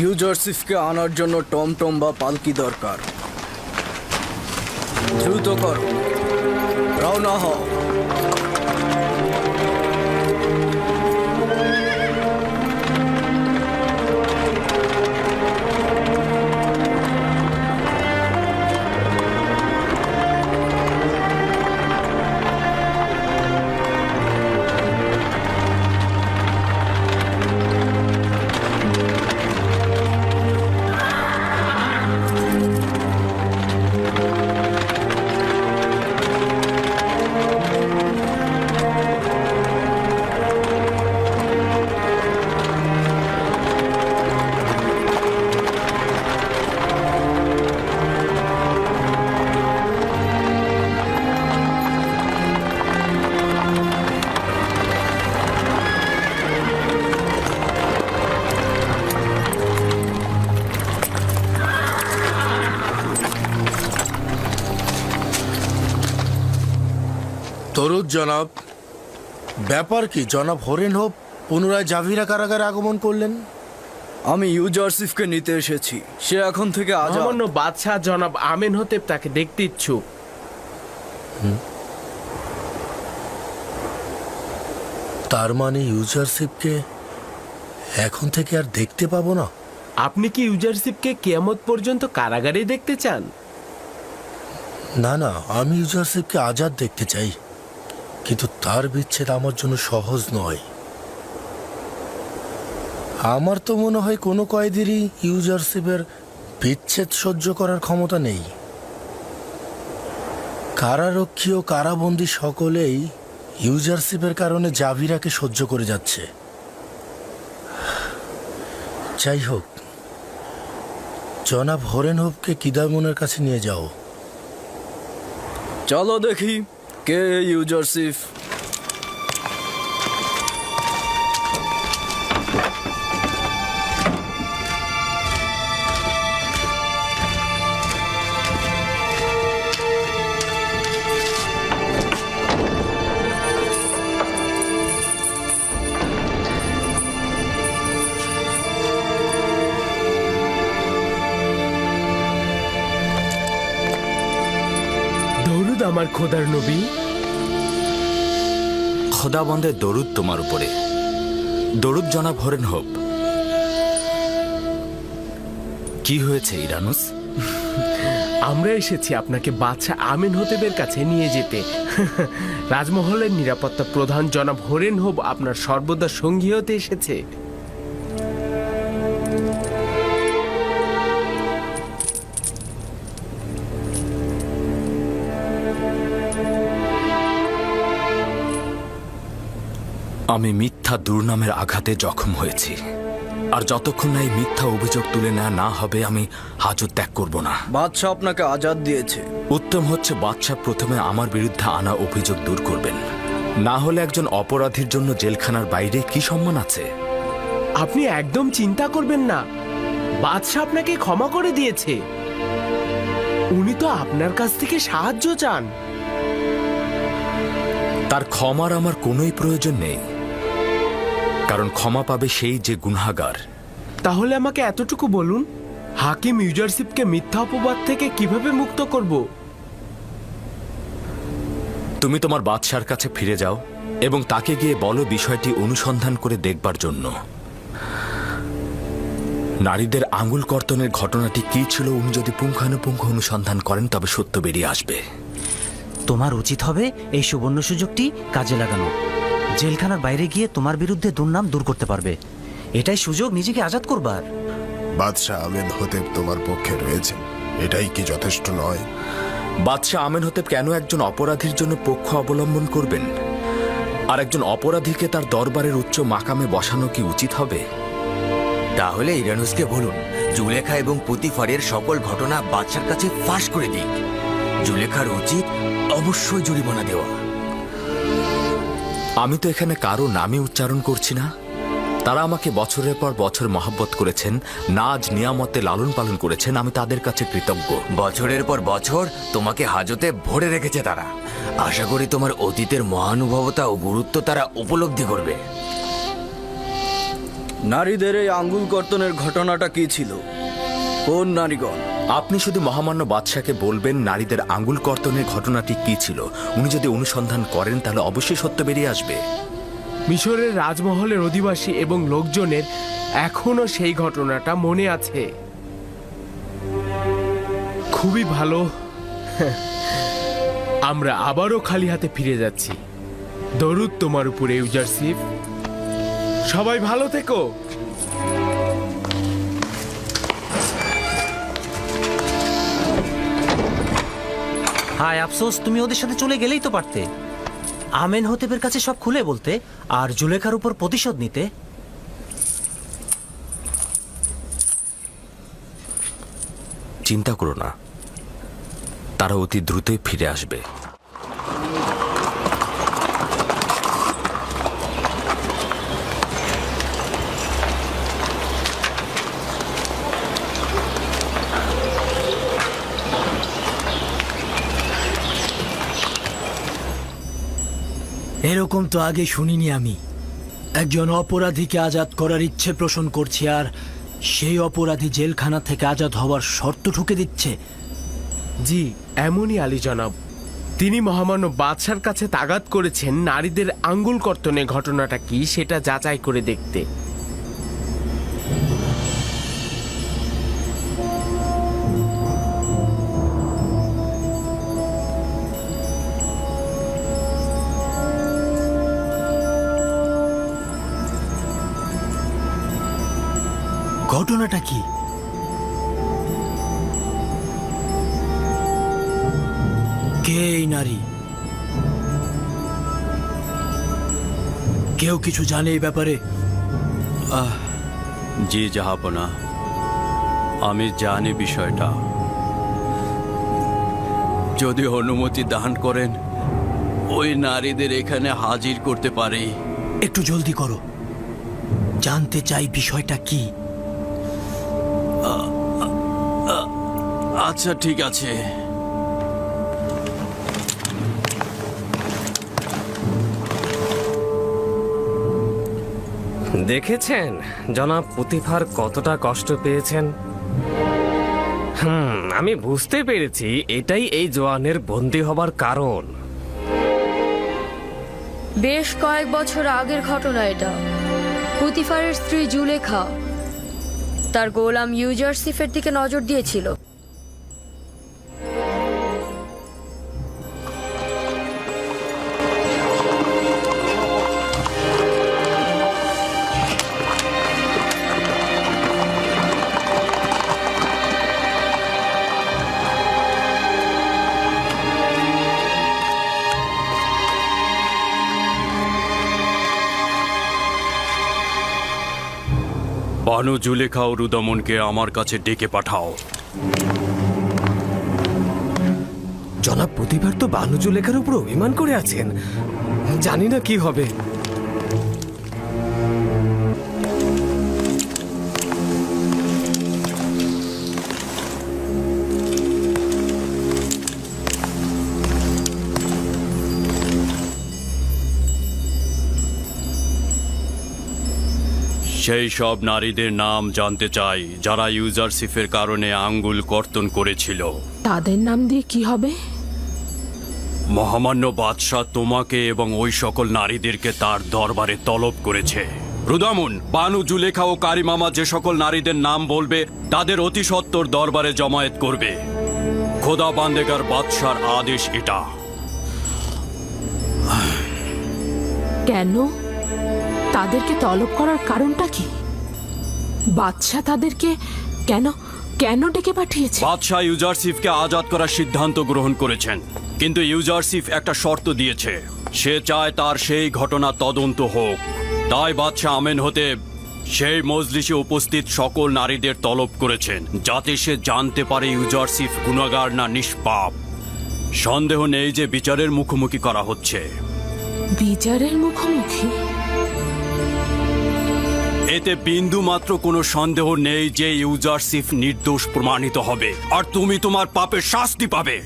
ইউজারসিফকে আনার জন্য টমটম বা পালকি দরকার। দ্রুত করো, রওনা হও। তরুদ জনাব, ব্যাপার কি জনাব হরেন হোপ পুনরায় জাভিরা কারাগারে আগমন করলেন? আমি ইউজারসিফকে নিতে এসেছি। সে এখন থেকে আজাদ। মহামান্য বাদশাহ জনাব আমেন হতেব তাকে দেখতে ইচ্ছুক। তার মানে ইউজারশিপকে এখন থেকে আর দেখতে পাবো না? আপনি কি ইউজারশিপকে কিয়ামত পর্যন্ত কারাগারে দেখতে চান? না না, আমি ইউজারশিপকে আজাদ দেখতে চাই, কিন্তু তার বিচ্ছেদ আমার জন্য সহজ নয়। আমার তো মনে হয় কোনো কয়েদিরই ইউজারশিপের বিচ্ছেদ সহ্য করার ক্ষমতা নেই। কারারক্ষী ও কারাবন্দী সকলেই ইউজারশিপের কারণে জাভিরাকে সহ্য করে যাচ্ছে। যাই হোক, জনাব হরেন হোপকে কিদামুনের কাছে নিয়ে যাও। চলো দেখি কে ইউজারসিফ। দরুদ আমার খোদার নবী। খোদাবন্দের দরুদ তোমার উপরে। দরুদ জনাব হরেন হোপ। কি হয়েছে ইরানুস? আমরা এসেছি আপনাকে বাদশাহ আমেন হতেবের কাছে নিয়ে যেতে। রাজমহলের নিরাপত্তা প্রধান জনাব হরেন হোপ আপনার সর্বদা সঙ্গী হতে এসেছে। আমি মিথ্যা দুর্নামের আঘাতে জখম হয়েছি, আর যতক্ষণ না এই মিথ্যা অভিযোগ তুলে নেওয়া না হবে আমি হাজত ত্যাগ করব না। বাদশাহ আপনাকে আজাদ দিয়েছে। উত্তম হচ্ছে বাদশাহ প্রথমে আমার বিরুদ্ধে আনা অভিযোগ দূর করবেন। না হলে একজন অপরাধীর জন্য জেলখানার বাইরে কি সম্মান আছে? আপনি একদম চিন্তা করবেন না, বাদশাহ আপনাকে ক্ষমা করে দিয়েছে। উনি তো আপনার কাছ থেকে সাহায্য চান। তার ক্ষমার আমার কোনোই প্রয়োজন নেই, কারণ ক্ষমা পাবে সেই যে গুনাহগার। তাহলে আমাকে এতটুকু বলুন, হাকিম ইউজারশিপকে মিথ্যা অপবাদ থেকে কিভাবে মুক্ত করব? তুমি তোমার বাদশার কাছে ফিরে যাও এবং তাকে গিয়ে বলো বিষয়টি অনুসন্ধান করে দেখবার জন্য। নারীদের আঙুল কর্তনের ঘটনাটি কি ছিল উনি যদি পুঙ্খানুপুঙ্খ অনুসন্ধান করেন তবে সত্য বেরিয়ে আসবে। তোমার উচিত হবে এই সুবর্ণ সুযোগটি কাজে লাগানো। জেলখানার বাইরে গিয়ে তোমার বিরুদ্ধে দুর্নাম দূর করতে পারবে। এটাই সুযোগ নিজেকে আজাদ করবার। বাদশাহ আমেন হতেব তোমার পক্ষে রয়েছেন, এটাই কি যথেষ্ট নয়? বাদশাহ আমেন হতেব কেন একজন অপরাধীর জন্য পক্ষ অবলম্বন করবেন? আর একজন অপরাধীকে তার দরবারের উচ্চ মাকামে বসানো কি উচিত হবে? তাহলে ইরানুসকে বলুন জুলেখা এবং পুতিফারের সকল ঘটনা বাদশার কাছে ফাঁস করে দিক। জুলেখার উচিত অবশ্যই জরিমানা দেওয়া। আমি তো এখানে কারো নামে উচ্চারণ করছি না। তারা আমাকে বছরের পর বছর মহব্বত করেছেন, নাজ নিয়ামতে লালন পালন করেছেন। আমি তাদের কাছে কৃতজ্ঞ। বছরের পর বছর তোমাকে হাজতে ভরে রেখেছে তারা। আশা করি তোমার অতীতের মহানুভবতা ও গুরুত্ব তারা উপলব্ধি করবে। নারীদের এই আঙ্গুল কর্তনের ঘটনাটা কি ছিল? কোন নারীগণ? আপনি শুধু মহামান্য বাদশাকে বলবেন নারীদের আঙ্গুল কর্তনের ঘটনাটি কি ছিল। উনি যদি অনুসন্ধান করেন তাহলে অবশ্যই সত্য বেরিয়ে আসবে। মিশরের রাজমহলের অধিবাসী এবং লোকজনের এখনো সেই ঘটনাটা মনে আছে। খুবই ভালো। আমরা আবারও খালি হাতে ফিরে যাচ্ছি। দরুদ তোমার উপরে ইউজারশিপ। সবাই ভালো থেকো। হায় আফসোস, তুমি ওদের সাথে চলে গেলেই তো পারতে। আমেন হতেবের কাছে সব খুলে বলতে আর জুলেখার উপর প্রতিশোধ নিতে। চিন্তা করো না, তারা অতি দ্রুতই ফিরে আসবে। এরকম তো আগে শুনিনি আমি। একজন অপরাধীকে আজাদ করার ইচ্ছে পোষণ করছে আর সেই অপরাধী জেলখানা থেকে আজাদ হওয়ার শর্ত ঠুকে দিচ্ছে। জি, এমনই আলী জনাব। তিনি মহামান্য বাদশার কাছে তাগাদ করেছেন নারীদের আঙ্গুল কর্তনের ঘটনাটা কি সেটা যাচাই করে দেখতে। ঘটনাটা কি? কে এই নারী? কেউ কিছু জানে এই ব্যাপারে? জি জাহাপনা, আমি জানি বিষয়টা। যদি অনুমতি দান করেন ওই নারীদের এখানে হাজির করতে পারি। একটু জলদি করো, জানতে চাই বিষয়টা কি। আচ্ছা ঠিক আছে। দেখেছেন জনাব পুতিফার কতটা কষ্ট পেয়েছেন? আমি বুঝতে পেরেছি এটাই এই জওয়ানের বন্দী হবার কারণ। বেশ কয়েক বছর আগের ঘটনা এটা। পুতিফারের স্ত্রী জুলেখা তার গোলাম ইউজারশিফের দিকে নজর দিয়েছিল। বানু জুলেখা ও রুদমনকে আমার কাছে ডেকে পাঠাও। জনাব প্রতিবার তো বানুজু লেখার উপর অভিমান করে আছেন, জানি না কি হবে। সেই সব নারীদের নাম জানতে চাই যারা ইউজারশিফের কারণে আঙ্গুল কর্তন করেছিল। তাদের নাম দিয়ে কি হবে? মহামান্য বাদশাহ তোমাকে এবং ওই সকল নারীদেরকে তার দরবারে তলব করেছে। রুদামুন, বানু জুলেখা ও কারিমামা যে সকল নারীদের নাম বলবে তাদের অতি সত্বর দরবারে জমায়েত করবে। খোদা বান্দেগার বাদশার আদেশ এটা। কেন? তাদেরকে তলব করার কারণটা কি? বাদশাহ তাদেরকে কেন কেন ডেকে পাঠিয়েছে? বাদশাহ ইউজারশিফকে আজাদ করার সিদ্ধান্ত গ্রহণ করেছেন, কিন্তু ইউজারশিফ একটা শর্ত দিয়েছে। সে চায় তার সেই ঘটনা তদন্ত হোক। তাই বাদশাহ আমেন হতে সেই মজলিসে উপস্থিত সকল নারীদের তলব করেছেন, যাতে সে জানতে পারে ইউজারশিফ গুনাহগার না নিষ্পাপ। সন্দেহ নেই যে বিচারের মুখোমুখি করা হচ্ছে। বিচারের মুখোমুখি? এতে বিন্দু মাত্র কোনো সন্দেহ নেই যে ইউজারশিফ নির্দোষ প্রমাণিত হবে আর তুমি তোমার পাপের শাস্তি পাবে।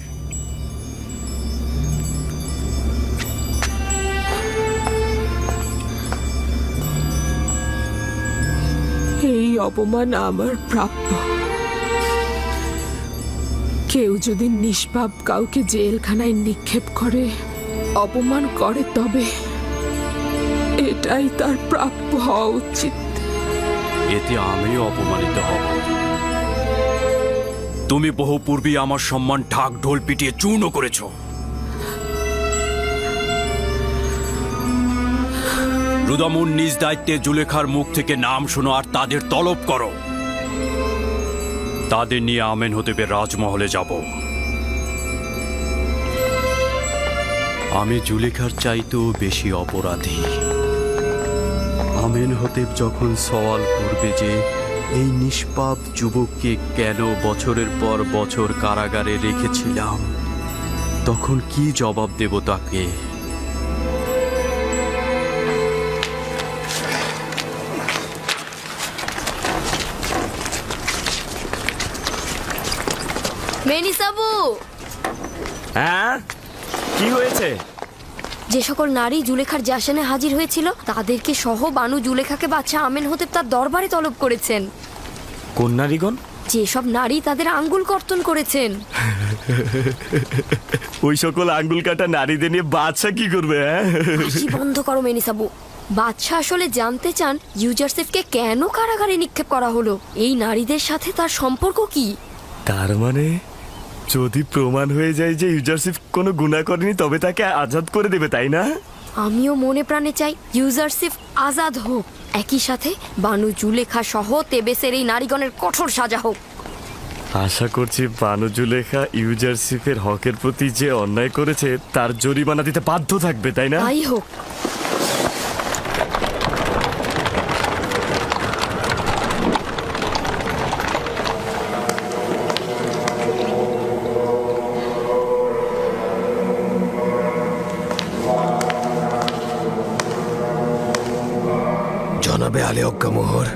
অপমান আমার প্রাপ্য। কেউ যদি নিষ্পাপ কাউকে জেলখানায় নিক্ষেপ করে, অপমান করে, তবে এটাই তার প্রাপ্য হওয়া উচিত। এতে আমিও অপমানিত হব। তুমি বহু পূর্বে আমার সম্মান ঢাক ঢোল পিটিয়ে চূর্ণ করেছ। রুদামুন নিজ দায়িত্বে জুলেখার মুখ থেকে নাম শোনো আর তাদের তলব করো। তাদের নিয়ে আমেনহোতেবের রাজমহলে যাব। আমি জুলেখার চাইতেও বেশি অপরাধী। আমেনহোতেব যখন সওয়াল করবে যে এই নিষ্পাপ যুবককে কেন বছরের পর বছর কারাগারে রেখেছিলাম, তখন কি জবাব দেব তাকে? মেনিসাবু, হ্যাঁ, কি হয়েছে? যে সকল নারী জুলেখার জাসানে হাজির হয়েছিল তাদেরকে সহ বানু জুলেখাকে বাদশা আমেনহোতেব তার দরবারে তলব করেছেন। কোন নারীগণ? যেসব নারী তাদের আঙ্গুল কর্তন করেছেন। ওই সকল আঙ্গুল কাটা নারীদের নিয়ে বাদশা কি করবে? হাসি বন্ধ করো মেনিসাবু। বাদশা আসলে জানতে চান ইউজারসিফকে কেন কারাগারে নিক্ষেপ করা হলো, এই নারীদের সাথে তার সম্পর্ক কি। তার মানে যদি প্রমাণ হয়ে যায় যে ইউজারসিফ কোনো গুনাহ করেনি, তবে তাকে আজাদ করে দেবে, তাই না? আমিও মনে প্রাণে চাই ইউজারসিফ আজাদ হোক, একই সাথে বানু জুলেখা সহ তেবেসের এই নারীগণের কঠোর সাজা হোক। আশা করছি বানু জুলেখা ইউজারসিফের হকের প্রতি যে অন্যায় করেছে তার জরিমানা দিতে বাধ্য থাকবে, তাই না? তাই হোক। জনাবে আলী অজ্ঞামোহর,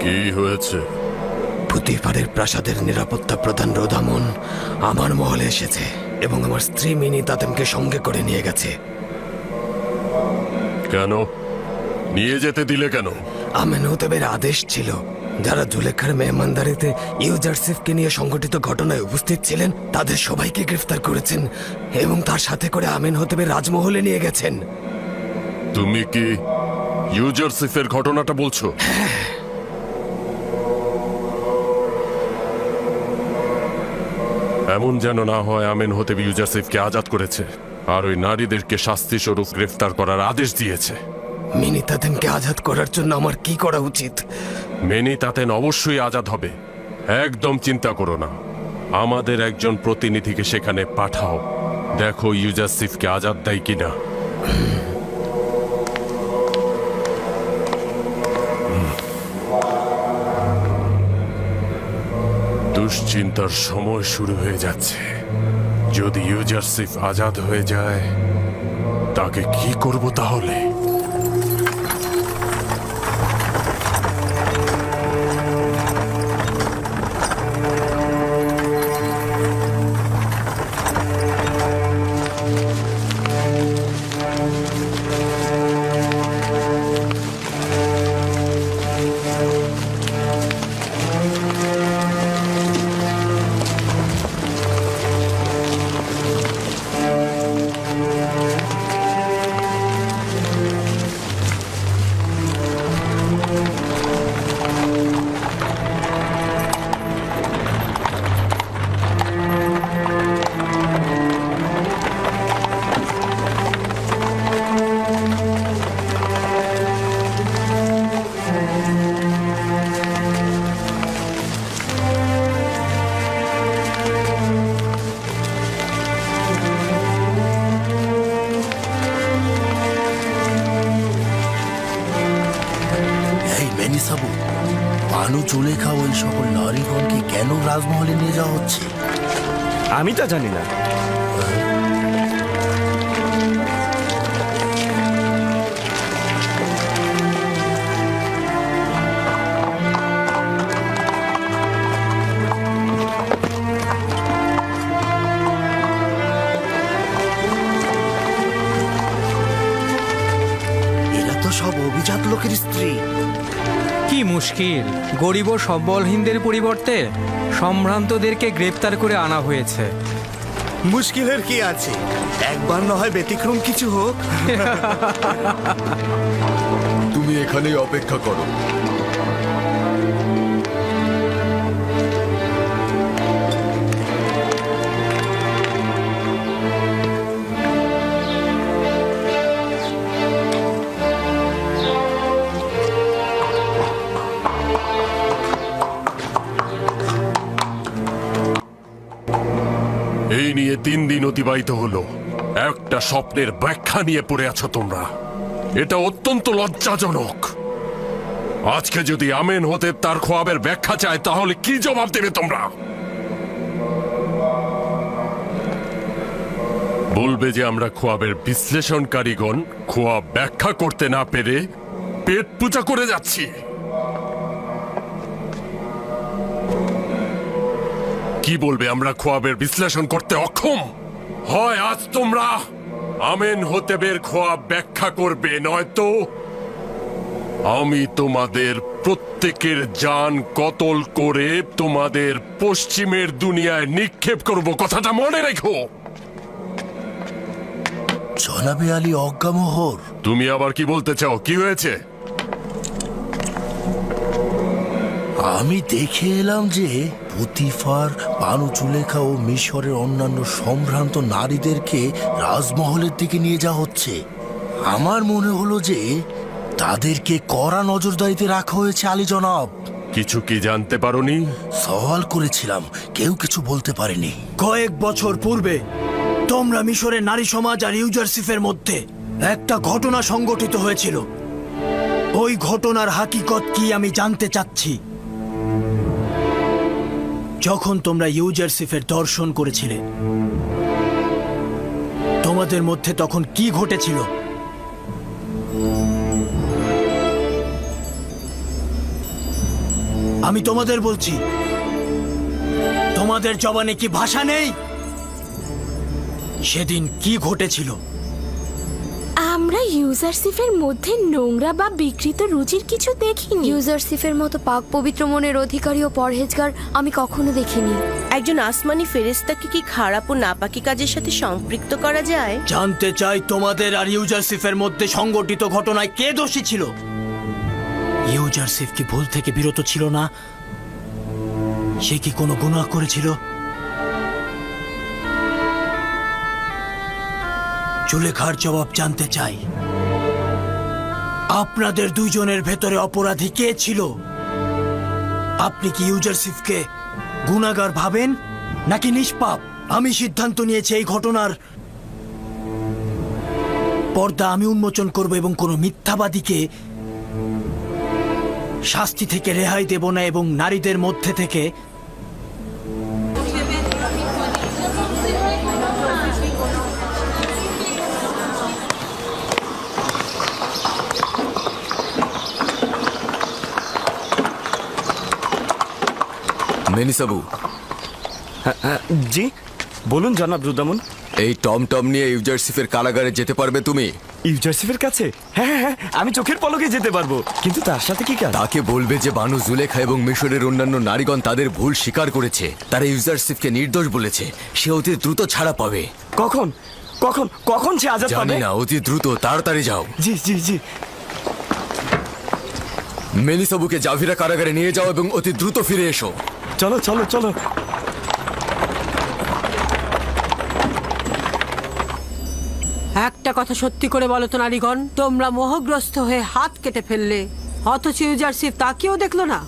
কি হয়েছে? পুতিফারের প্রাসাদের নিরাপত্তা প্রধান রোদামন আমার মহলে এসেছে এবং আমার স্ত্রী মিনি তাতেমকে সঙ্গে করে নিয়ে গেছে। কেন নিয়ে যেতে দিলে কেন? আমেনহোতেবের আদেশ ছিল যারা জুলেখার মেহমানদারিতে ইউজারসিফকে নিয়ে সংঘটিত ঘটনায় উপস্থিত ছিলেন তাদের সবাইকে গ্রেফতার করেছেন এবং তার সাথে করে আমেনহোতেবের রাজমহলে নিয়ে গেছেন। তুমি কি ইউজারসিফের ঘটনাটা বলছো? এমন যেন না হয় আমেনহোতেব ইউজারসিফকে আজাদ করেছে আর ওই নারীদেরকে শাস্তি স্বরূপ গ্রেফতার করার আদেশ দিয়েছে। মিনি তাতেমকে আজাদ করার জন্য আমার কি করা উচিত? মেনি তাতেন অবশ্যই আজাদ হবে, একদম চিন্তা করো না। আমাদের একজন প্রতিনিধিকে সেখানে পাঠাও, দেখো ইউজারসিফকে আজাদ দেয় কিনা। দুশ্চিন্তার সময় শুরু হয়ে যাচ্ছে। যদি ইউজারসিফ আজাদ হয়ে যায় তাকে কি করব তাহলে? মেনিসাবু, বানু জুলেখা ওই সকল নারীগণকে কেন রাজমহলে নিয়ে যাওয়া হচ্ছে? আমি তা জানি না। বজ্জাত লোকের স্ত্রী। কি মুশকিল, গরিব ও সবলহীনদের পরিবর্তে সম্ভ্রান্তদেরকে গ্রেপ্তার করে আনা হয়েছে। মুশকিলের কি আছে, একবার না হয় ব্যতিক্রম কিছু হোক। তুমি এখানেই অপেক্ষা করো। এই নিয়ে 3 দিন অতিবাহিত হলো, একটা স্বপ্নের ব্যাখ্যা নিয়ে পড়ে আছো তোমরা। এটা অত্যন্ত লজ্জাজনক। আজকে যদি আমেন হতে তার খোয়াবের ব্যাখ্যা চায় তাহলে কি জবাব দেবে তোমরা? বলবে যে আমরা খোয়াবের বিশ্লেষণকারীগণ খোয়াব ব্যাখ্যা করতে না পেরে পেট পূজা করে যাচ্ছি। কি বলবে আমরা খোয়াবের বিশ্লেষণ করতে অক্ষম? হয় আজ তোমরা আমেন হতেবের খোয়াব ব্যাখ্যা করবে, নয়তো আমি তোমাদের প্রত্যেকের জান কতল করে তোমাদের পশ্চিমের দুনিয়ায় নিক্ষেপ করব, কথাটা মনে রেখো। জনাবে আলী অজ্ঞামোহর, তুমি আবার কি বলতে চাও? কি হয়েছে? আমি দেখে এলাম যে পুতিফার, বানু জুলেখা ও মিশরের অন্যান্য সম্ভ্রান্ত নারীদেরকে রাজমহলের দিকে নিয়ে যাওয়া হচ্ছে। আমার মনে হলো যে তাদেরকে কড়া নজরদারিতে রাখা হয়েছে আলী জনাব। কিছু কি জানতে পারোনি? সওয়াল করেছিলাম, কেউ কিছু বলতে পারেনি। কয়েক বছর পূর্বে তোমরা মিশরের নারী সমাজ আর ইউজারসিফের মধ্যে একটা ঘটনা সংঘটিত হয়েছিল। ওই ঘটনার হাকিকত কি আমি জানতে চাচ্ছি। যখন তোমরা ইউজারসিফের দর্শন করেছিলে, তোমাদের মধ্যে তখন কি ঘটেছিল? আমি তোমাদের বলছি, তোমাদের জবানে কি ভাষা নেই? সেদিন কি ঘটেছিল? আমরা ইউজারসিফের মধ্যে নোংরা বা বিকৃত রুচির কিছু দেখিনি। ইউজারসিফের মতো পাক পবিত্র মনের অধিকারী ও পরহেজগার আমি কখনো দেখিনি। একজন আসমানি ফেরেশতাকে কি খারাপ ও নাপাকি কাজের সাথে সম্পৃক্ত করা যায়? জানতে চাই তোমাদের আর ইউজারসিফের মধ্যে সংগঠিত ঘটনায় কে দোষী ছিল? ইউজারসিফ কি ভুল থেকে বিরত ছিল না? সে কি কোনো গুনাহ করেছিল? জুলেখার জবাব জানতে চাই। আপনাদের দুইজনের ভেতরে অপরাধী কে ছিল? আপনি কি ইউজারসিফকে গুনাহগার ভাবেন নাকি নিষ্পাপ? আমি সিদ্ধান্ত নিয়েছি এই ঘটনার পর্দা আমি উন্মোচন করব এবং কোনো মিথ্যাবাদীকে শাস্তি থেকে রেহাই দেব না, এবং নারীদের মধ্যে থেকে মেনিসাবু। জি বলুন জনাব রুদামুন। এই টমটম নিয়ে ইউজারসিফের কারাগারে যেতে পারবে তুমি? ইউজারসিফের কাছে? হ্যাঁ হ্যাঁ, আমি চোখের পলকে যেতে পারবো, কিন্তু তার সাথে কি কাজ? তাকে বলবে যে বানু জুলেখা এবং মিশরের অন্যান্য নারীগণ তাদের ভুল স্বীকার করেছে, তারা ইউজারসিফকে নির্দোষ বলেছে। সে অতি দ্রুত ছাড়া পাবে। কখন কখন কখন সে আজাদ পাবে? জানি না, অতি দ্রুত, তাড়াতাড়ি যাও। জি জি জি। মেনিসাবুকে জাভিরা কারাগারে নিয়ে যাও এবং অতি দ্রুত ফিরে এসো। চলো চলো চলো। একটা কথা সত্যি করে বলো তো নারীগণ, তোমরা মোহগ্রস্ত হয়ে হাত কেটে ফেললে, অথচ ইউজারসিফ তাকেও দেখলো না?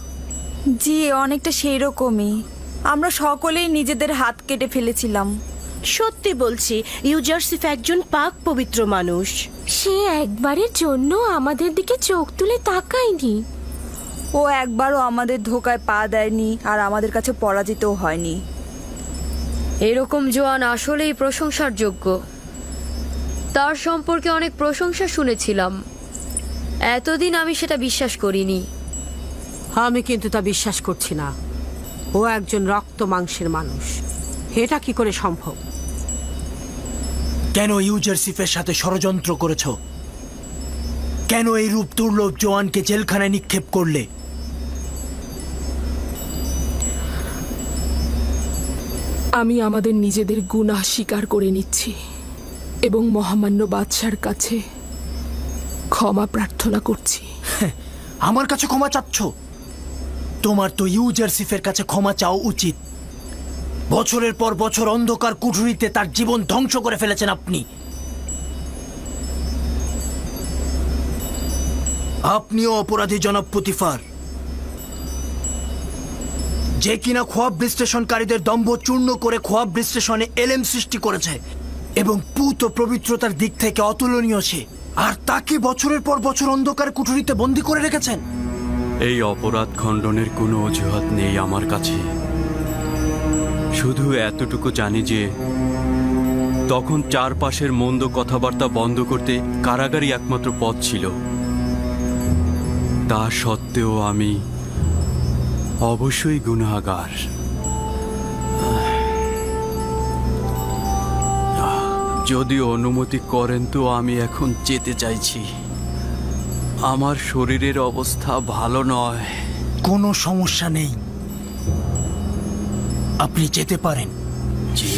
জি, অনেকটা সেই রকমই। আমরা সকলেই নিজেদের হাত কেটে ফেলেছিলাম। সত্যি বলছি, ইউজারসিফ একজন পাক পবিত্র মানুষ। সে একবারের জন্য আমাদের দিকে চোখ তুলে তাকায়নি। ও একবারও আমাদের ধোকায় পা দেয়নি, আর আমাদের কাছে পরাজিতও হয়নি। এরকম জোয়ান আসলেই প্রশংসার যোগ্য। তার সম্পর্কে অনেক প্রশংসা শুনেছিলাম, এতদিন আমি সেটা বিশ্বাস করিনি। আমি কিন্তু তা বিশ্বাস করছি না। ও একজন রক্ত মাংসের মানুষ। এটা কি করে সম্ভব? কেন ইউজারসিফের সাথে ষড়যন্ত্র করেছ? কেন এই রূপ দুর্লভ জওয়ানকে জেলখানায় নিক্ষেপ করলে? আমি আমাদের নিজেদের গুনাহ স্বীকার করে নিচ্ছি এবং মহামান্য বাদশার কাছে ক্ষমা প্রার্থনা করছি। আমার কাছে ক্ষমা চাচ্ছ? তোমার তো ইউজারসিফের কাছে ক্ষমা চাওয়া উচিত। বছরের পর বছর অন্ধকার কুঠুরিতে তার জীবন ধ্বংস করে ফেলেছেন আপনি। আপনিও অপরাধী জনাব পুতিফার, যে কিনা খোয়াব বিশ্লেষণকারীদের দম্ভ চূর্ণ করে খোয়াব বিশ্লেষণে এলেম সৃষ্টি করেছে এবং পুত ও পবিত্রতার দিক থেকে অতুলনীয় সে, আর তাকে বছরের পর বছর অন্ধকার কুঠুরিতে বন্দী করে রেখেছেন। এই অপরাধ খণ্ডনের কোনো অজুহাত নেই আমার কাছে। শুধু এতটুকু জানি যে তখন চারপাশের মন্দ কথাবার্তা বন্ধ করতে কারাগারই একমাত্র পথ ছিল। তা সত্ত্বেও আমি অবশ্যই গুনাহগার। যদি অনুমতি করেন তো আমি এখন যেতে চাইছি। আমার শরীরের অবস্থা ভালো নয়। কোনো সমস্যা নেই, আপনি যেতে পারেন। জি।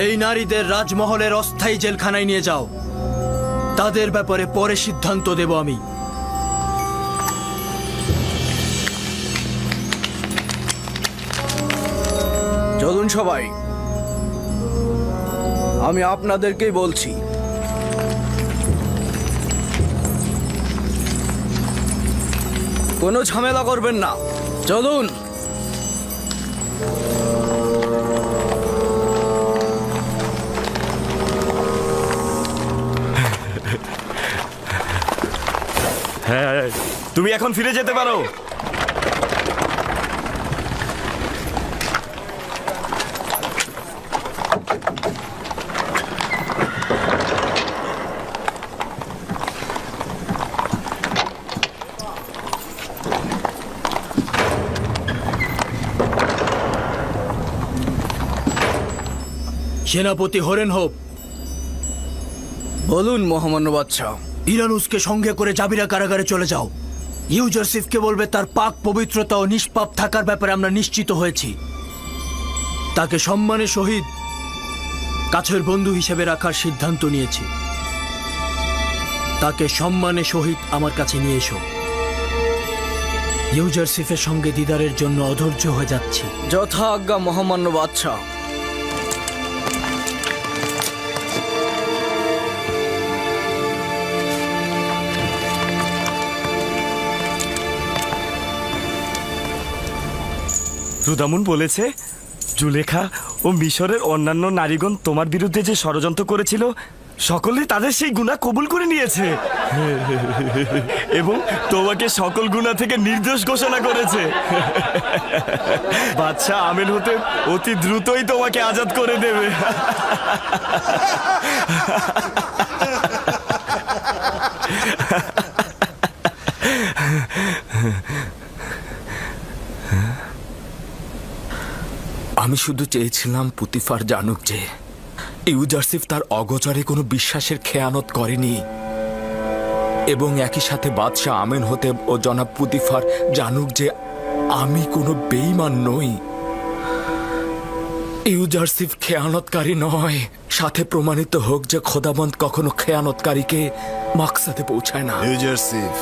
এই নারীদের রাজমহলের অস্থায়ী জেলখানায় নিয়ে যাও। তাদের ব্যাপারে পরে সিদ্ধান্ত দেব আমি। চলুন সবাই, আমি আপনাদেরকেই বলছি, কোনো ঝামেলা করবেন না। চলুন। হ্যাঁ, তুমি এখন ফিরে যেতে পারো। সেনাপতি হরেন হোপ, বলুন মহামান্য বাদশাহ। ইরানুসকে সঙ্গে করে জাবিরা কারাগারে চলে যাও। ইউজারসিফকে বলবে তার পাক পবিত্রতা ও নিষ্পাপ থাকার ব্যাপারে আমরা নিশ্চিত হয়েছি। তাকে সম্মানের সহিত কাছের বন্ধু হিসেবে রাখার সিদ্ধান্ত নিয়েছি। তাকে সম্মানের সহিত আমার কাছে নিয়ে এসো। ইউজারসিফের সঙ্গে দিদারের জন্য অধৈর্য হয়ে যাচ্ছি। যথা আজ্ঞা মহামান্য বাদশাহ। রুদামুন বলেছে জুলেখা ও মিশরের অন্যান্য নারীগণ তোমার বিরুদ্ধে যে ষড়যন্ত্র করেছিল সকলে তাদের সেই গুনাহ কবুল করে নিয়েছে এবং তোমাকে সকল গুনাহ থেকে নির্দোষ ঘোষণা করেছে। বাদশা আমেন হতে অতি দ্রুতই তোমাকে আজাদ করে দেবে। আমি শুধু চেয়েছিলাম পুতিফার জানুক যে ইউজারসিফ তার অগোচরে কোনো বিশ্বাসের খেয়ানত করেনি, এবং একই সাথে বাদশাহ আমেন হতেব ও জনাব পুতিফার জানুক যে আমি কোনো বেঈমান নই। ইউজারসিফ খেয়ানতকারী নয়, সাথে প্রমাণিত হোক যে খোদাবন্ত কখনো খেয়ানতকারীকে মাকসাদে পৌঁছায় না। ইউজারসিফ,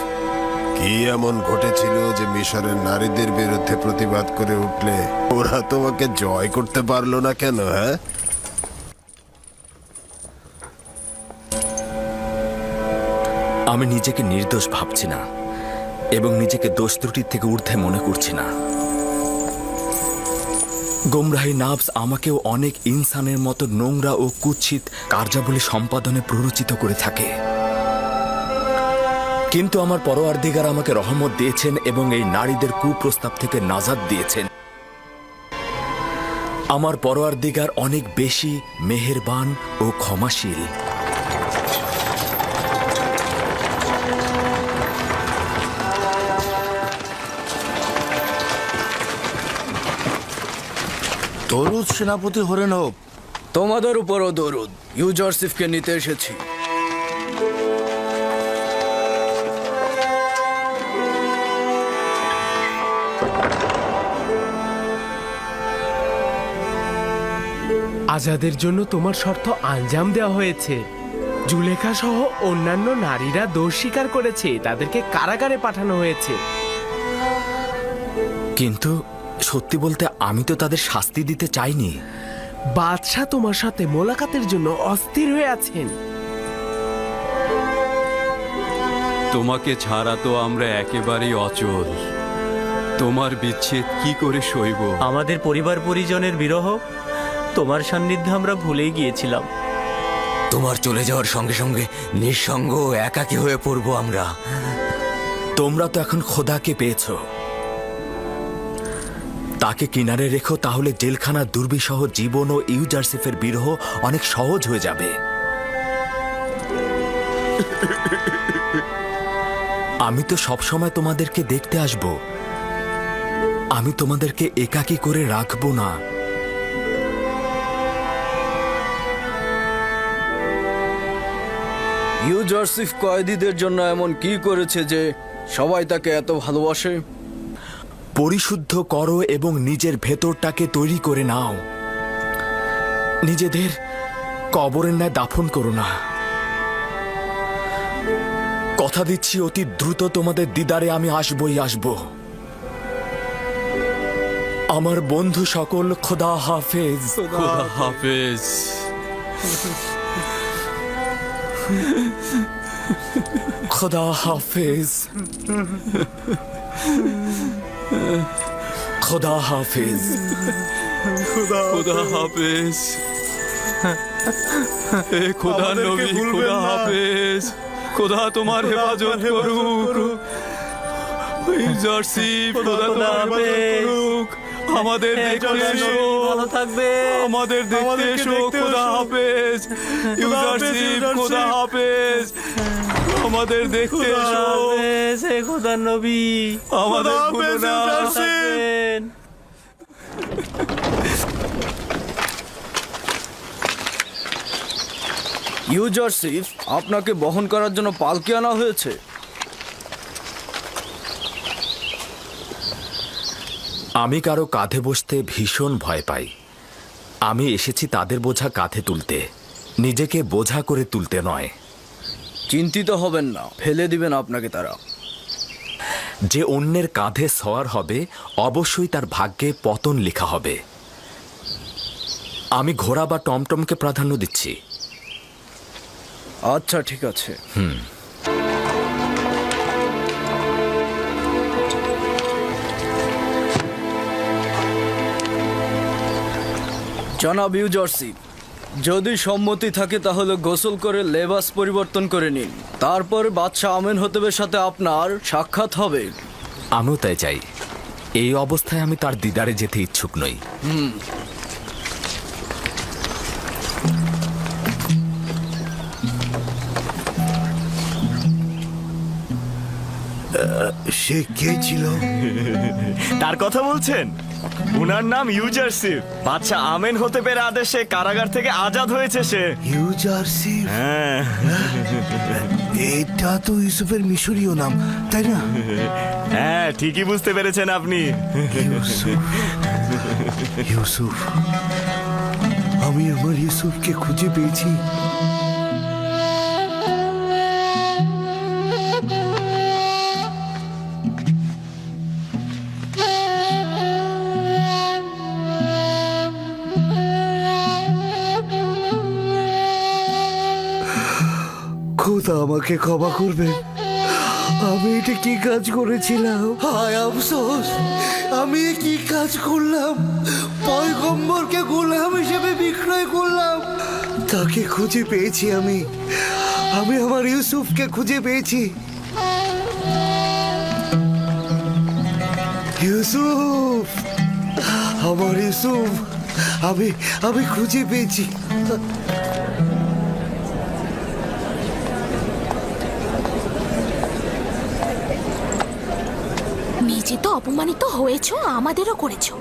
কি এমন ঘটেছিল যে মিশরের নারীদের বিরুদ্ধে প্রতিবাদ করে উঠলে ওরা তোমাকে জয় করতে পারলো না কেন? হ্যাঁ, আমি নিজেকে নির্দোষ ভাবছি না এবং নিজেকে দোষ ত্রুটির থেকে ঊর্ধ্বে মনে করছি না। গোমরাহি নাফস আমাকেও অনেক ইনসানের মতো নোংরা ও কুৎসিত কার্যাবলী সম্পাদনে প্ররোচিত করে থাকে, কিন্তু আমার পরওয়ারদিগার আমাকে রহমত দিয়েছেন এবং এই নারীদের কুপ্রস্তাব থেকে নাজাত দিয়েছেন। আমার পরওয়ারদিগার অনেক বেশি মেহেরবান ও ক্ষমাশীল। দরুদ সেনাপতি হরেন হোক। তোমাদের উপরও দরুদ। ইউজারসিফকে নিতে এসেছি। আজাদের জন্য তোমার শর্ত আঞ্জাম দেওয়া হয়েছে। জুলেখা সহ অন্যান্য নারীরা দোষ স্বীকার করেছে, তাদেরকে কারাগারে পাঠানো হয়েছে। কিন্তু সত্যি বলতে আমি তো তাদের শাস্তি দিতে চাইনি। বাদশাহ তোমার সাথে মোলাকাতের জন্য অস্থির হয়ে আছেন। তোমাকে ছাড়া তো আমরা একেবারেই অচল। তোমার বিচ্ছেদ কি করে সইব? আমাদের পরিবার পরিজনের বিরহ তোমার সান্নিধ্যে আমরা ভুলেই গিয়েছিলাম। তোমার চলে যাওয়ার সঙ্গে সঙ্গে নিঃসঙ্গ ও একাকী হয়ে পড়বো আমরা। তোমরা তো এখন খোদাকে পেয়েছ, তাকে কিনারে রেখো, তাহলে জেলখানার দুর্বিষহ জীবন ও ইউজারসিফের বিরহ অনেক সহজ হয়ে যাবে। আমি তো সবসময় তোমাদেরকে দেখতে আসব, আমি তোমাদেরকে একাকী করে রাখবো না। ইউজারসিফ কয়েদিদের জন্য এমন কি করেছে যে সবাই তাকে এত ভালোবাসে? পরিশুদ্ধ করো এবং নিজের ভেতরটাকে তৈরি করে নাও। নিজেদের কবরের ন্যায় দাফন করো না। কথা দিচ্ছি অতি দ্রুত তোমাদের দিদারে আমি আসবই আসব। আমার বন্ধু সকল, খোদা হাফেজ। খোদা হাফেজ। খোদা হাফেজ। খোদা হাফেজ। খোদা হাফেজ। হে খোদা নবী, খোদা হাফেজ। খোদা তোমার হেফাজত করুক। ইউজারসিফ, খোদা তোমার হেফাজত করুক। আমাদের দেখতে এসো, ভালো থাকবে। আমাদের দেখতে এসো। খোদা হাফেজ। ইউজারসিফ, খোদা হাফেজ। আমাদের দেখতে এসো। হে খোদার নবী, আমাদের ভুলো না। থাকবেন। ইউজারসিফ, আপনাকে বহন করার জন্য পালকি আনা হয়েছে। আমি কারো কাঁধে বসতে ভীষণ ভয় পাই। আমি এসেছি তাদের বোঝা কাঁধে তুলতে, নিজেকে বোঝা করে তুলতে নয়। চিন্তিত হবেন না, ফেলে দিবেন আপনাকে তারা। যে অন্যের কাঁধে সওয়ার হবে অবশ্যই তার ভাগ্যে পতন লেখা হবে। আমি ঘোড়া বা টমটমকে প্রাধান্য দিচ্ছি। আচ্ছা, ঠিক আছে। জনাব ইউজারসিফ, যদি সম্মতি থাকে তাহলে গোসল করে লেবাস পরিবর্তন করে নিন। তারপর বাদশাহ আমেন হতেবের সাথে আপনার সাক্ষাৎ হবে। আমিও তাই চাই। এই অবস্থায় আমি তার দিদারে যেতে ইচ্ছুক নই। সে কে ছিল? তার কথা বলছেন? উনার নাম ইউজারসিফ। বাদশা আমেন হতেবের আদেশে কারাগার থেকে আজাদ হয়েছে সে। ইউজারসিফ? হ্যাঁ, এটা তো ইউসুফের মিশরীয় নাম, তাই না? হ্যাঁ, ঠিকই বুঝতে পেরেছেন আপনি। ইউসুফ, আমি আমার ইউসুফকে খুঁজে পেয়েছি। খোদা আমাকে ক্ষমা করবেন, আমি এটা কি কাজ করেছিলাম? হায় আফসোস, আমি কি কাজ করলাম? পয়গম্বরকে গোলাম হিসেবে বিক্রয় করলাম। তাকে খুঁজে পেয়েছি আমি আমার ইউসুফকে খুঁজে পেয়েছি। ইউসুফ, আমার ইউসুফ। আমি খুঁজে পেয়েছি। নিজে তো অপমানিত হয়েছো, আমাদেরও করেছো।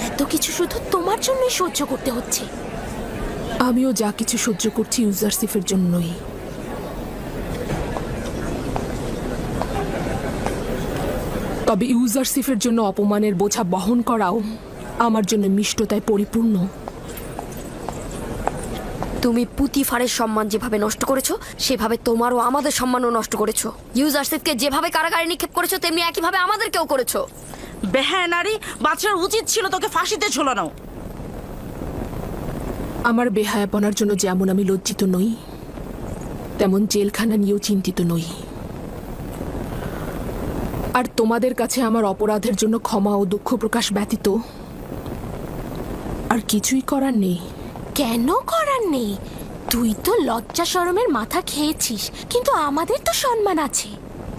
এত কিছু শুধু তোমার জন্যই সহ্য করতে হচ্ছে। আমিও যা কিছু সহ্য করছি ইউজারসিফের জন্যই। তবে ইউজারসিফের জন্য অপমানের বোঝা বহন করাও আমার জন্য মিষ্টতায় পরিপূর্ণ। তুমি পুতিফারের সম্মান যেভাবে নষ্ট করেছো, সেভাবে তোমারও আমাদের সম্মানও নষ্ট করেছো। ইউজারসিফকে যেভাবে কারাগারে নিক্ষেপ করেছো, তেমনি একইভাবে আমাদেরকেও করেছো। বেহায়া নারী, বাচ্চার উচিত ছিল তোকে ফাঁসিতে ঝোলানো। আমার বেহায়াপনার জন্য যেমন আমি লজ্জিত নই, তেমন জেলখানা নিয়েও চিন্তিত নই। আর তোমাদের কাছে আমার অপরাধের জন্য ক্ষমা ও দুঃখ প্রকাশ ব্যতীত আর কিছুই করার নেই। কেন করার নেই? তুই তো লজ্জা শরমের মাথা খেয়েছিস, কিন্তু আমাদের তো সম্মান আছে।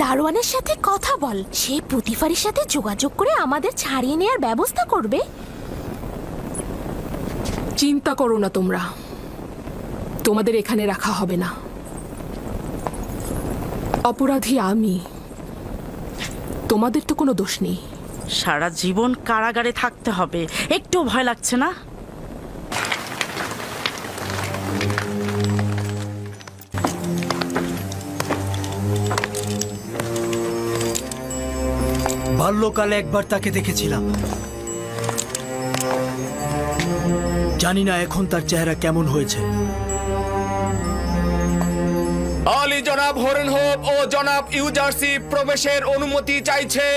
দারোয়ানের সাথে কথা বল, সে পুতিফারের সাথে যোগাযোগ করে আমাদের ছাড়িয়ে নেওয়ার ব্যবস্থা করবে। চিন্তা করো না তোমরা, তোমাদের এখানে রাখা হবে না। অপরাধী আমি, তোমাদের তো কোনো দোষ নেই। সারা জীবন কারাগারে থাকতে হবে, একটু ভয় লাগছে না? বাল্যকালে একবার তাকে দেখেছিলাম, জানি না এখন তার চেহারা কেমন হয়েছে। আলী জনাব হরেনহোপ ও জনাব ইউজারসিফ প্রবেশের অনুমতি চাইছে।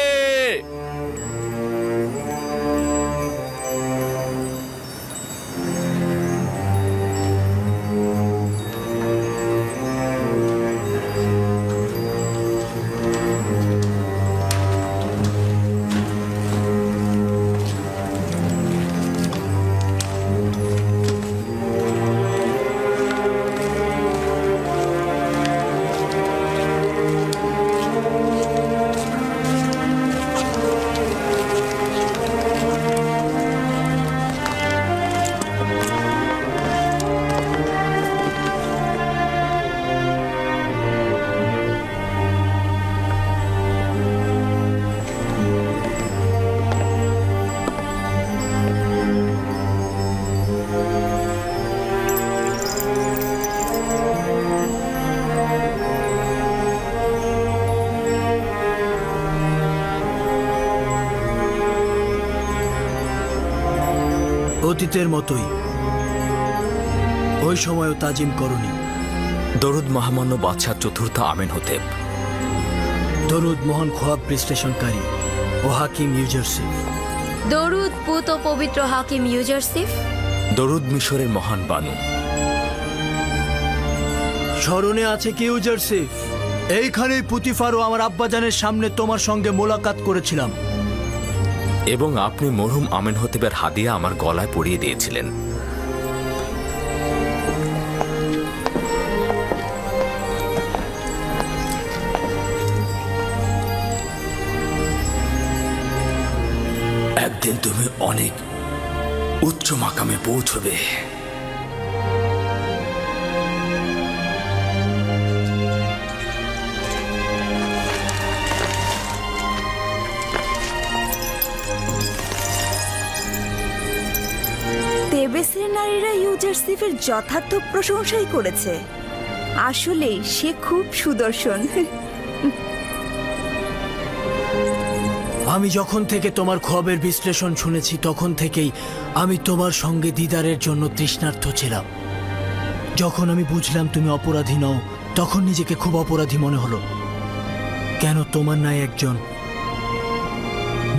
অতীতের মতোই ওই সময়ও তাজিম করনি। দরুদ মহামান্য বাদশাহ চতুর্থ আমেনহোতেব। দরুদ মহান খোয়াব বিশ্লেষণকারী ও হাকিম ইউজারসিফ। দরুদ পুত পবিত্র হাকিম ইউজারসিফ। দরুদ মিশরের মহান বানু। স্মরণে আছে কি ইউজারসিফ? এইখানেই পুতিফার ও আমার আব্বাজানের সামনে তোমার সঙ্গে মোলাকাত করেছিলাম। এবং আপনি মরহুম আমেনহোতেবের হাদিয়া আমার গলায় পরিয়ে দিয়েছিলেন। একদিন তুমি অনেক উচ্চ মাকামে পৌঁছবে। তেবেসের নারীরা ইউজারসিফের যথার্থ প্রশংসাই করেছে। আসলে সে খুব সুদর্শন। আমি যখন থেকে তোমার খবরের বিশ্লেষণ শুনেছি, তখন থেকেই আমি তোমার সঙ্গে দিদারের জন্য তৃষ্ণার্ত ছিলাম। যখন আমি বুঝলাম তুমি অপরাধী নও, তখন নিজেকে খুব অপরাধী মনে হলো। কেন তোমার নাই একজন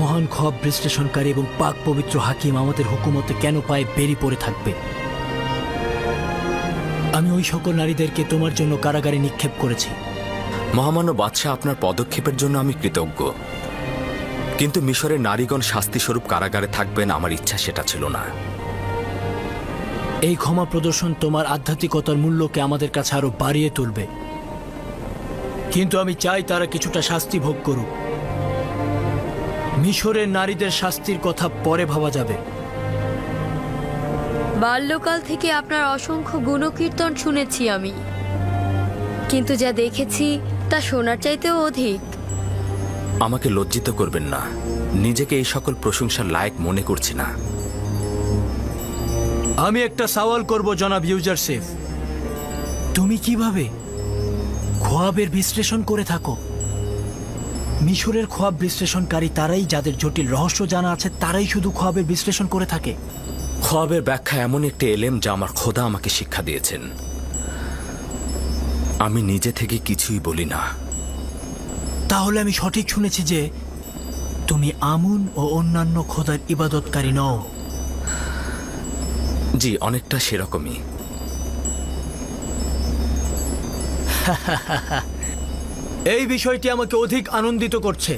মহান খব বিশ্লেষণকারী এবং পাক পবিত্র হাকিম আমাদের হুকুমতে কেন পায়ে বেরি পড়ে থাকবে? আমি ওই সকল নারীদেরকে তোমার জন্য কারাগারে নিক্ষেপ করেছি। মহামান্য বাদশাহ, আপনার পদক্ষেপের জন্য আমি কৃতজ্ঞ, কিন্তু মিশরের নারীগণ শাস্তিস্বরূপ কারাগারে থাকবেন আমার ইচ্ছা সেটা ছিল না। এই ক্ষমা প্রদর্শন তোমার আধ্যাত্মিকতার মূল্যকে আমাদের কাছে আরো বাড়িয়ে তুলবে, কিন্তু আমি চাই তারা কিছুটা শাস্তি ভোগ করুক। মিশরের নারীদের শাস্তির কথা পরে ভাবা যাবে, বাল্যকাল থেকে আপনার অসংখ্য গুণকীর্তন শুনেছি আমি, কিন্তু যা দেখেছি তা শোনার চাইতেও অধিক। আমাকে লজ্জিত করবেন না, নিজেকে এই সকল প্রশংসার লায়ক মনে করছি না। আমি একটা সওয়াল করব জনাব ইউজারসিফ, তুমি কিভাবে খোয়াবের বিশ্লেষণ করে থাকো? মিশরের খোয়াব বিশ্লেষণকারী তারাই, যাদের জটিল রহস্য জানা আছে, তারাই শুধু খোয়াবের বিশ্লেষণ করে থাকে। খোয়াবের ব্যাখ্যা এমন একটি এলেম যা আমার খোদা আমাকে শিক্ষা দিয়েছেন। আমি নিজে থেকে কিছুই বলি না। তাহলে আমি সঠিক শুনেছি যে তুমি আমুন ও অন্যান্য খোদার ইবাদতকারী নও? জি, অনেকটা সেরকমই। এই বিষয়টি আমাকে অধিক আনন্দিত করছে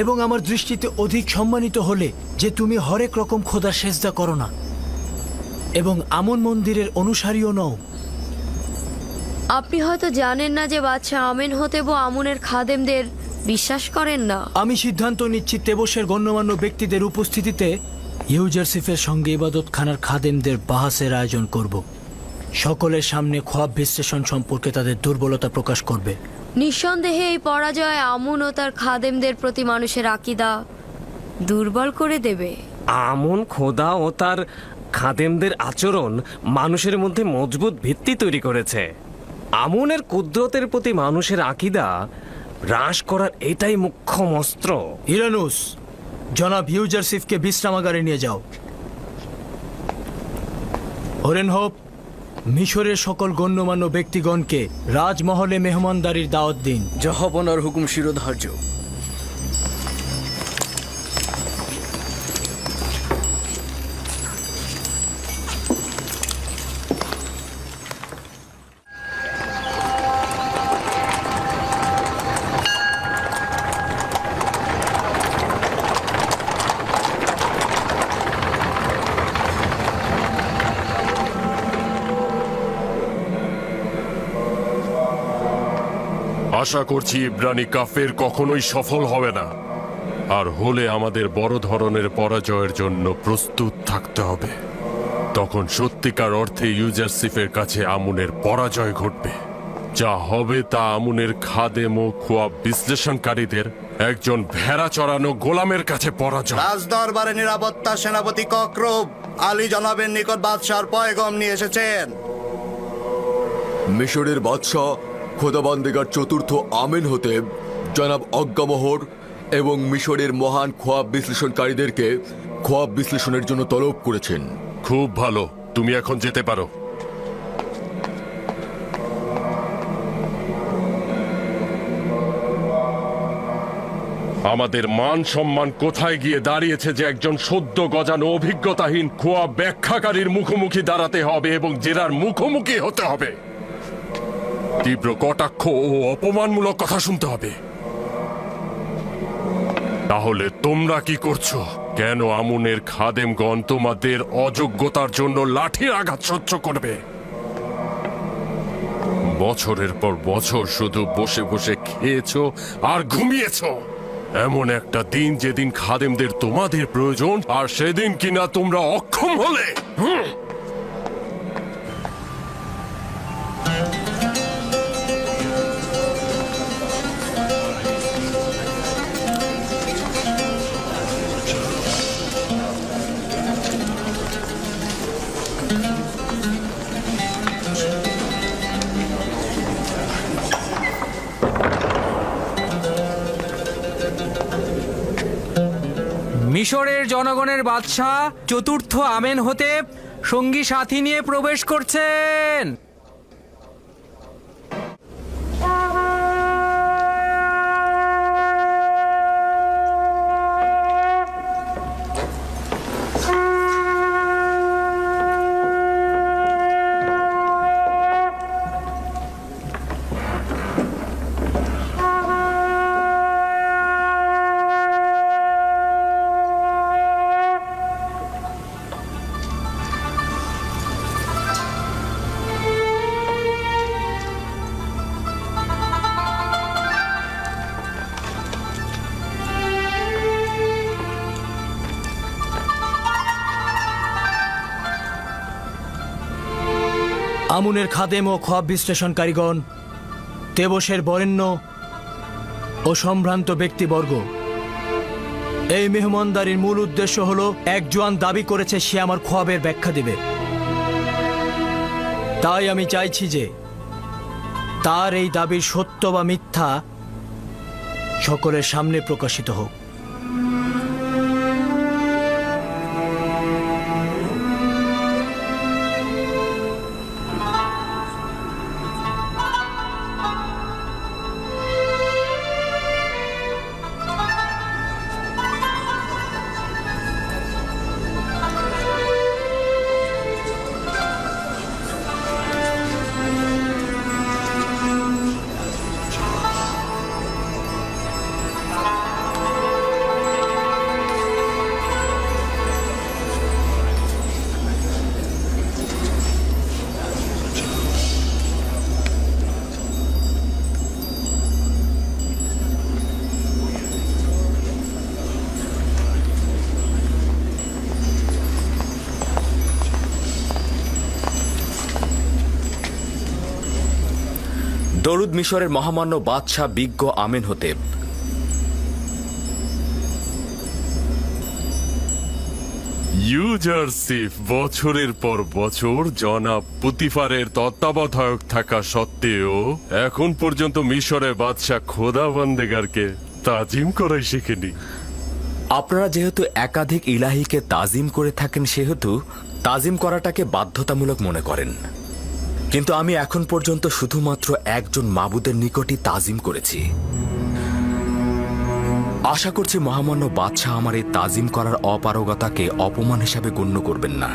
এবং আমার দৃষ্টিতে অধিক সম্মানিত হলে যে তুমি হরেক রকম খোদার সেজদা করো না এবং আমন মন্দিরের অনুসারীও নও। আপনি হয়তো জানেন না যে বাদশাহ আমেনহোতেব আমুনের খাদেমদের বিশ্বাস করেন না। আমি সিদ্ধান্ত নিচ্ছি তেবসের গণ্যমান্য ব্যক্তিদের উপস্থিতিতে ইউজারসিফের সঙ্গে ইবাদতখানার খাদেমদের বাহাসের আয়োজন করব। সকলের সামনে খোয়াব বিশ্লেষণ সম্পর্কে তাদের দুর্বলতা প্রকাশ করবে। নিঃসন্দেহে এই পরাজয় আমুন ও তার খাদেমদের প্রতি মানুষের আকীদা দুর্বল করে দেবে। আমন খোদা ও তার খাদেমদের আচরণ মানুষের মধ্যে মজবুত ভিত্তি তৈরি করেছে। আমুনের কুদরতের প্রতি মানুষের আকীদা হ্রাস করার এটাই মুখ্য অস্ত্র। ইরানুস, জনাব ইউজারসিফকে বিশ্রামাগারে নিয়ে যাও। হরেনহোপ, মিশরের সকল গণ্যমান্য ব্যক্তিগণকে রাজমহলে মেহমানদারির দাওয়াত দিন। জাহাপনার হুকুম শিরোধার্য। আশা করছি ইব্রানি কাফের কখনোই সফল হবে না, আর হলে আমাদের বড় ধরনের পরাজয়ের জন্য প্রস্তুত থাকতে হবে। তখন সত্যিকার অর্থে ইউজারসিফের কাছে আমুনের পরাজয় ঘটবে। যা হবে তা আমুনের খাদেম ও খোয়াব বিশ্লেষণকারীদের একজন ভেড়া চড়ানো গোলামের কাছে পরাজয়। রাজদরবারে নিরাপত্তা সেনাপতি ককরব আলী জনাবের নিকট বাদশার পয়গম নিয়ে এসেছেন। মিশরের বাদশাহ খোদাবান্দিগার চতুর্থ আমেনহোতেব জনাব অজ্ঞামোহর এবং মিশরের মহান খোয়াব বিশ্লেষণকারীদেরকে খোয়াব বিশ্লেষণের জন্য তলব করেছেন। খুব ভালো, তুমি এখন যেতে পারো। আমাদের মান সম্মান কোথায় গিয়ে দাঁড়িয়েছে যে একজন সদ্য গজানো অভিজ্ঞতাহীন খোয়াব ব্যাখ্যাকারীর মুখোমুখি দাঁড়াতে হবে এবং জেরার মুখোমুখি হতে হবে। তীব্র কটাক্ষ ও অপমানমূলক কথা শুনতে হবে। তাহলে তোমরা কি করছো? কেন আমুনের খাদেমগণ তোমাদের অযোগ্যতার জন্য লাঠির আঘাত সহ্য করবে? বছরের পর বছর শুধু বসে বসে খেয়েছো আর ঘুমিয়েছো। এমন একটা দিন যেদিন খাদেমদের তোমাদের প্রয়োজন, আর সেদিন কিনা তোমরা অক্ষম হলে। মিশরের জনগণের বাদশাহ চতুর্থ আমেনহোতেব সঙ্গী সাথী নিয়ে প্রবেশ করছেন। আমুনের খাদেম ও খোয়াব বিশ্লেষণকারীগণ, তেবসের বরেণ্য ও সম্ভ্রান্ত ব্যক্তিবর্গ, এই মেহমানদারির মূল উদ্দেশ্য হলো এক জোয়ান দাবি করেছে সে আমার খোয়াবের ব্যাখ্যা দেবে। তাই আমি চাইছি যে তার এই দাবির সত্য বা মিথ্যা সকলের সামনে প্রকাশিত হোক। দরুদ মিশরের মহামান্য বাদশাহ বিজ্ঞ আমেনহোতেব। ইউজারসিফ বছরের পর বছর জনাব পুতিফারের তত্ত্বাবধায়ক থাকা সত্ত্বেও এখন পর্যন্ত মিশরের বাদশাহ খোদাবন্দেগারকে তাজিম করাই শিখেনি। আপনারা যেহেতু একাধিক ইলাহিকে তাজিম করে থাকেন সেহেতু তাজিম করাটাকে বাধ্যতামূলক মনে করেন, কিন্তু আমি এখন পর্যন্ত শুধুমাত্র একজন মাবুদের নিকটই তাজিম করেছি। আশা করছি মহামান্য বাদশাহ আমার এই তাজিম করার অপারগতাকে অপমান হিসাবে গণ্য করবেন না।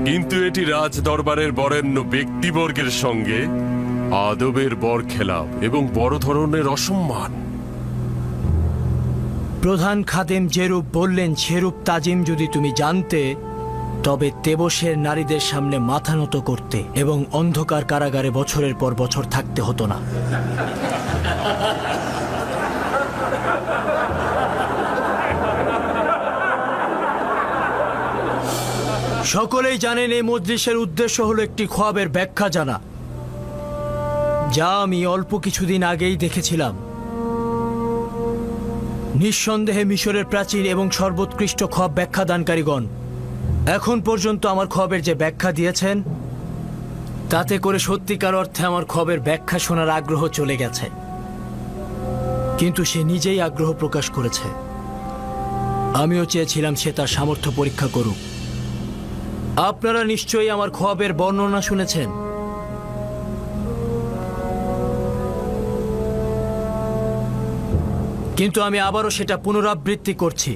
কিন্তু এটি রাজ দরবারের বরেণ্য ব্যক্তিবর্গের সঙ্গে আদবের বরখেলাপ এবং বড় ধরনের অসম্মান। প্রধান খাদেম যেরূপ বললেন সেরূপ তাজিম যদি তুমি জানতে, তবে তেবসের নারীদের সামনে মাথা নত করতে এবং অন্ধকার কারাগারে বছরের পর বছর থাকতে হতো না। সকলেই জানেন এই মজলিসের উদ্দেশ্য হলো একটি খোয়াবের ব্যাখ্যা জানা, যা আমি অল্প কিছুদিন আগেই দেখেছিলাম। নিঃসন্দেহে মিশরের প্রাচীন এবং সর্বোৎকৃষ্ট খোয়াব ব্যাখ্যা দানকারীগণ এখন পর্যন্ত আমার খোয়াবের যে ব্যাখ্যা দিয়েছেন, তাতে করে সত্যিকার অর্থে আমার খোয়াবের ব্যাখ্যা শোনার আগ্রহ চলে গেছে। কিন্তু সে নিজেই আগ্রহ প্রকাশ করেছে। আমিও চেয়েছিলাম সে তার সামর্থ্য পরীক্ষা করুক। আপনারা নিশ্চয়ই আমার খোয়াবের বর্ণনা শুনেছেন। কিন্তু আমি আবারও সেটা পুনরাবৃত্তি করছি।